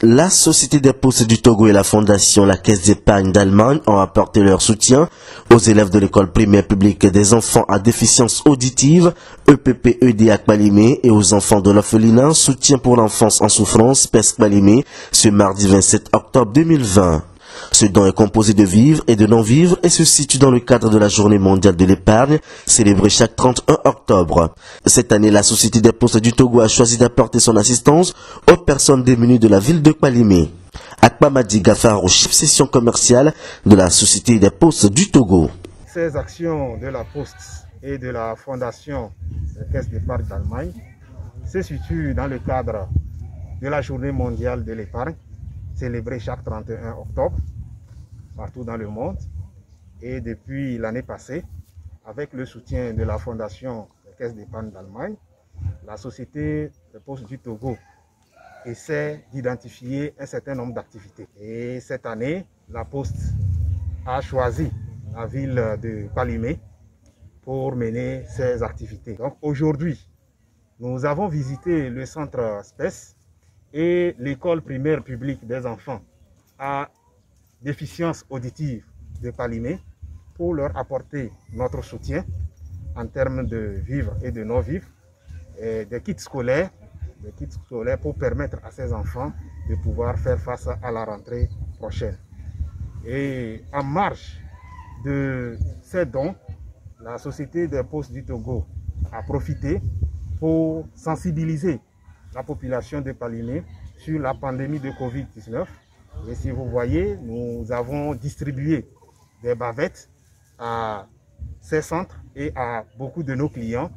La Société des Postes du Togo et la Fondation La Caisse d'épargne d'Allemagne ont apporté leur soutien aux élèves de l'école primaire publique des enfants à déficience auditive, EPP-EDA Kbalimé, et aux enfants de l'orphelinat Soutien pour l'enfance en souffrance, PES Kbalimé, ce mardi 27 octobre 2020. Ce don est composé de vivres et de non-vivres et se situe dans le cadre de la Journée mondiale de l'épargne, célébrée chaque 31 octobre. Cette année, la Société des Postes du Togo a choisi d'apporter son assistance aux personnes démunies de la ville de Kbalimé. Akpamadi Gafar, au chef session commerciale de la Société des Postes du Togo. Ces actions de la Poste et de la Fondation Caisse d'épargne d'Allemagne se situent dans le cadre de la Journée mondiale de l'épargne, célébrée chaque 31 octobre partout dans le monde. Et depuis l'année passée, avec le soutien de la Fondation Caisse d'épargne d'Allemagne, la Société des Postes du Togo essaie d'identifier un certain nombre d'activités. Et cette année, la Poste a choisi la ville de Kbalimé pour mener ces activités. Donc aujourd'hui, nous avons visité le centre SPES et l'école primaire publique des enfants à déficience auditive de Kbalimé pour leur apporter notre soutien en termes de vivres et de non-vivres, des kits scolaires pour permettre à ces enfants de pouvoir faire face à la rentrée prochaine. Et en marge de ces dons, la Société des Postes du Togo a profité pour sensibiliser la population de Kbalimé sur la pandémie de Covid-19. Et si vous voyez, nous avons distribué des bavettes à ces centres et à beaucoup de nos clients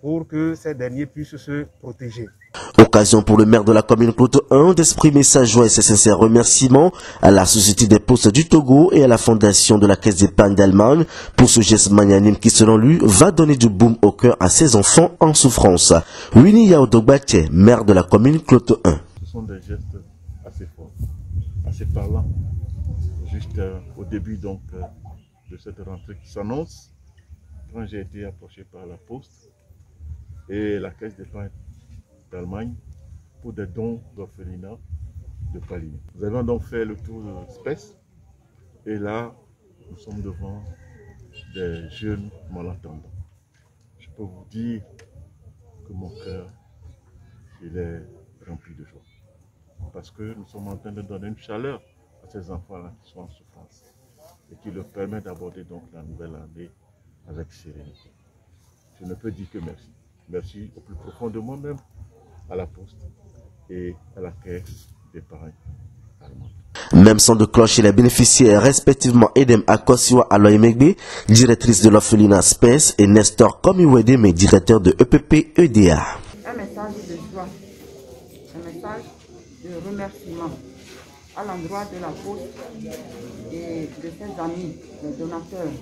pour que ces derniers puissent se protéger. Occasion pour le maire de la commune Cloto 1 d'exprimer sa joie et ses sincères remerciements à la Société des Postes du Togo et à la Fondation de la Caisse d'épargne d'Allemagne pour ce geste magnanime qui, selon lui, va donner du baume au cœur à ses enfants en souffrance. Winnie Yaodogbate, maire de la commune Cloto 1. Ce sont des gestes assez forts, assez parlants. Juste au début donc de cette rentrée qui s'annonce, quand j'ai été approché par la Poste et la Caisse d'épargne d'Allemagne pour des dons d'orphelinat de Kbalimé. Nous avons donc fait le tour de SPES et là, nous sommes devant des jeunes malentendants. Je peux vous dire que mon cœur, il est rempli de joie parce que nous sommes en train de donner une chaleur à ces enfants-là qui sont en souffrance et qui leur permet d'aborder donc la nouvelle année avec sérénité. Je ne peux dire que merci. Merci au plus profond de moi-même, à la Poste et à la Caisse d'épargne allemande. Même son de cloche chez les bénéficiaires, respectivement Edem Akosiwa Aloyemegbe, directrice de l'orphelinat SPES, et Nestor Komiwedeme, directeur de EPP-EDA. Un message de joie, un message de remerciement à l'endroit de la Poste et de ses amis, les donateurs.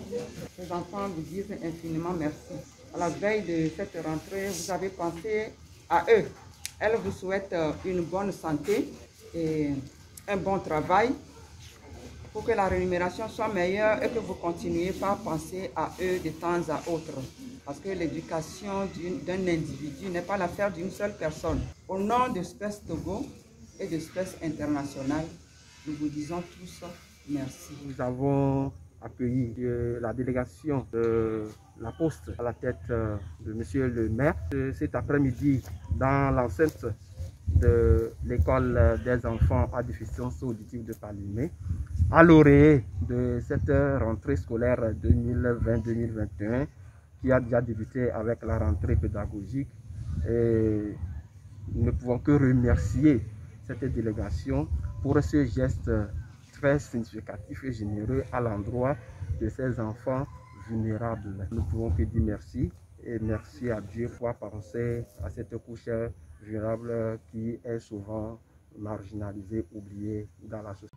Ces enfants vous disent infiniment merci. À la veille de cette rentrée, vous avez pensé à eux. Elles vous souhaitent une bonne santé et un bon travail pour que la rémunération soit meilleure et que vous continuiez par penser à eux de temps à autre. Parce que l'éducation d'un individu n'est pas l'affaire d'une seule personne. Au nom de SPES Togo et de SPES International, nous vous disons tous merci. Nous avons accueilli la délégation de la Poste à la tête de Monsieur le maire cet après-midi dans l'enceinte de l'école des enfants à déficience auditive de Kbalimé, à l'orée de cette rentrée scolaire 2020-2021 qui a déjà débuté avec la rentrée pédagogique. Et nous ne pouvons que remercier cette délégation pour ce geste très significatif et généreux à l'endroit de ces enfants vulnérables. Nous ne pouvons que dire merci et merci à Dieu pour penser à cette couche vulnérable qui est souvent marginalisée, oubliée dans la société.